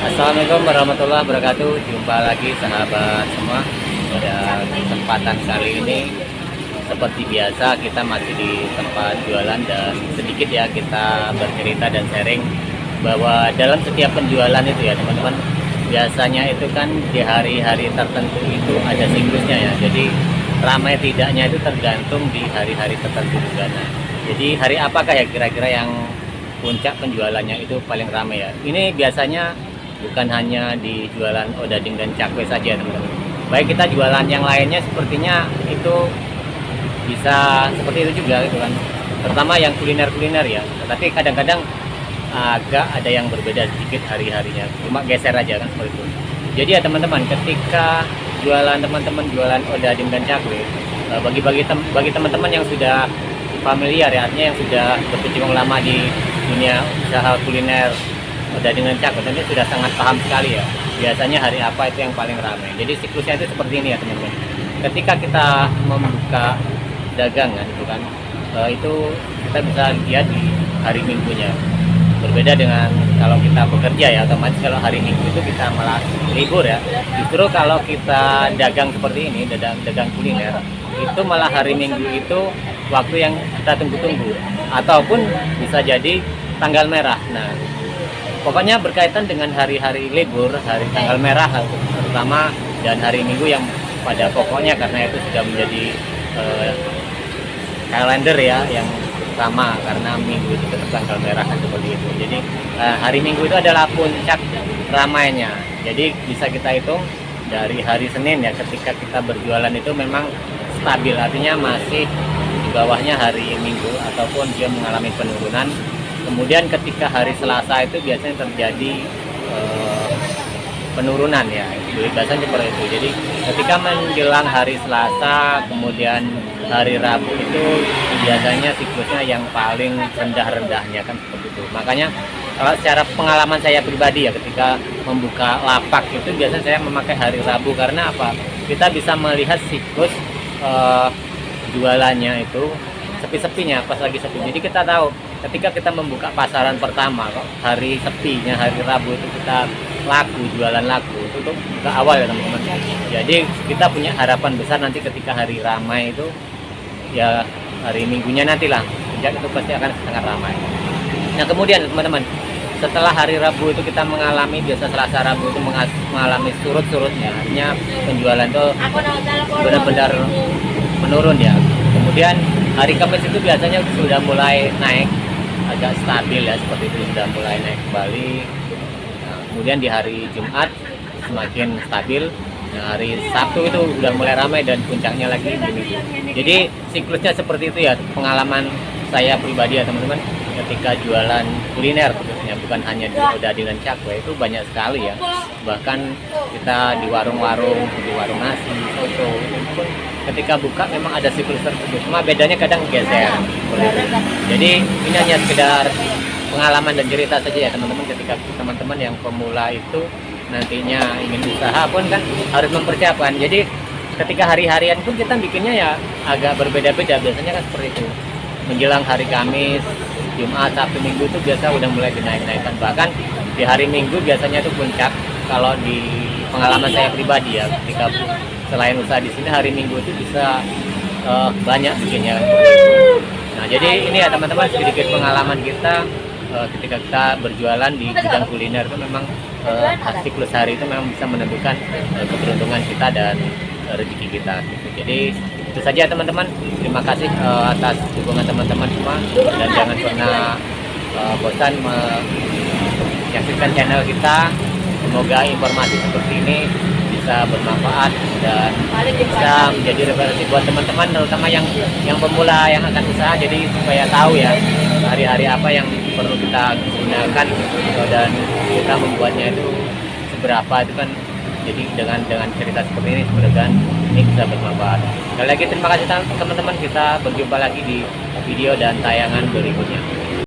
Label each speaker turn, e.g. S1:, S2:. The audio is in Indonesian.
S1: Assalamualaikum warahmatullahi wabarakatuh. Jumpa lagi sahabat semua. Pada kesempatan kali ini seperti biasa kita masih di tempat jualan dan sedikit ya kita bercerita dan sharing bahwa dalam setiap penjualan itu ya teman-teman, biasanya itu kan di hari-hari tertentu itu ada siklusnya ya. Jadi ramai tidaknya itu tergantung di hari-hari tertentu juga. Nah, jadi hari apakah ya kira-kira yang puncak penjualannya itu paling ramai ya? Ini biasanya bukan hanya di jualan odading dan cakwe saja teman-teman. Baik kita jualan yang lainnya sepertinya itu bisa seperti itu juga gitu kan. Terutama yang kuliner-kuliner ya. Tapi kadang-kadang agak ada yang berbeda sedikit hari-harinya. Cuma geser aja kan seperti itu. Jadi ya teman-teman, ketika jualan teman-teman jualan odading dan cakwe, bagi teman-teman yang sudah familiar ya, artinya yang sudah berkecimpung lama di dunia usaha kuliner odading dan cakwe, tentu sudah sangat paham sekali ya biasanya hari apa itu yang paling ramai. Jadi siklusnya itu seperti ini ya teman-teman. Ketika kita membuka dagangan itu kan, itu kita bisa lihat di hari minggunya. Berbeda dengan kalau kita bekerja ya, otomatis kalau hari minggu itu kita malah libur ya. Justru kalau kita dagang seperti ini, dagang kuliner, itu malah hari minggu itu waktu yang kita tunggu-tunggu, ataupun bisa jadi tanggal merah. Nah, pokoknya berkaitan dengan hari-hari libur, hari tanggal merah terutama, dan hari minggu yang pada pokoknya karena itu sudah menjadi kalender ya yang sama, karena minggu itu tetap tanggal merah seperti itu. Jadi hari minggu itu adalah puncak ramainya. Jadi bisa kita hitung dari hari Senin ya, ketika kita berjualan itu memang stabil, artinya masih di bawahnya hari Minggu ataupun dia mengalami penurunan. Kemudian ketika hari Selasa itu biasanya terjadi penurunan ya, biasanya seperti itu. Jadi ketika menjelang hari Selasa kemudian hari Rabu itu biasanya siklusnya yang paling rendah-rendahnya kan seperti itu. Makanya kalau secara pengalaman saya pribadi ya, ketika membuka lapak itu biasanya saya memakai hari Rabu. Karena apa? Kita bisa melihat siklus jualannya itu sepi-sepinya, pas lagi sepi. Jadi kita tahu ketika kita membuka pasaran pertama kok hari sepinya hari Rabu itu kita laku, jualan laku untuk ke awal ya teman-teman. Jadi kita punya harapan besar nanti ketika hari ramai itu ya, hari minggunya nantilah puncak itu pasti akan sangat ramai. Nah kemudian teman-teman, setelah hari Rabu itu kita mengalami, biasa Selasa Rabu itu mengalami surut-surutnya, artinya penjualan itu benar-benar menurun ya. Kemudian hari Kamis itu biasanya sudah mulai naik, agak stabil ya seperti itu, sudah mulai naik kembali. Nah, kemudian di hari Jumat semakin stabil. Nah, hari Sabtu itu sudah mulai ramai dan puncaknya lagi di Minggu. Jadi siklusnya seperti itu ya, pengalaman saya pribadi ya teman-teman, ketika jualan kuliner khususnya, bukan hanya di odading dan cakwe, itu banyak sekali ya. Bahkan kita di warung-warung, di warung nasi, soto, ketika buka memang ada siklus tersebut, cuma bedanya kadang geser. Jadi ini hanya sekedar pengalaman dan cerita saja ya teman-teman, ketika teman-teman yang pemula itu nantinya ingin usaha pun kan harus mempersiapkan. Jadi ketika hari-harian pun kita bikinnya ya agak berbeda-beda, biasanya kan seperti itu. Menjelang hari Kamis, Jumat, Sabtu, Minggu itu biasa udah mulai dinaik-naikkan. Bahkan di hari Minggu biasanya itu puncak. Kalau di pengalaman saya pribadi ya, ketika selain usaha di sini, hari Minggu itu bisa banyak bikinnya. Nah jadi ini ya teman-teman, sedikit pengalaman kita ketika kita berjualan di bidang kuliner itu memang siklus hari itu memang bisa menentukan keberuntungan kita dan rezeki kita gitu. Jadi itu saja teman-teman, terima kasih atas dukungan teman-teman semua, dan jangan pernah bosan menyaksikan channel kita. Semoga informasi seperti ini bisa bermanfaat dan bisa menjadi referensi buat teman-teman, terutama yang pemula yang akan usaha. Jadi supaya tahu ya hari-hari apa yang perlu kita gunakan dan kita membuatnya itu seberapa itu kan. Jadi dengan cerita seperti ini mudah-mudahan ini bisa bermanfaat. Sekali lagi terima kasih teman-teman, kita berjumpa lagi di video dan tayangan berikutnya.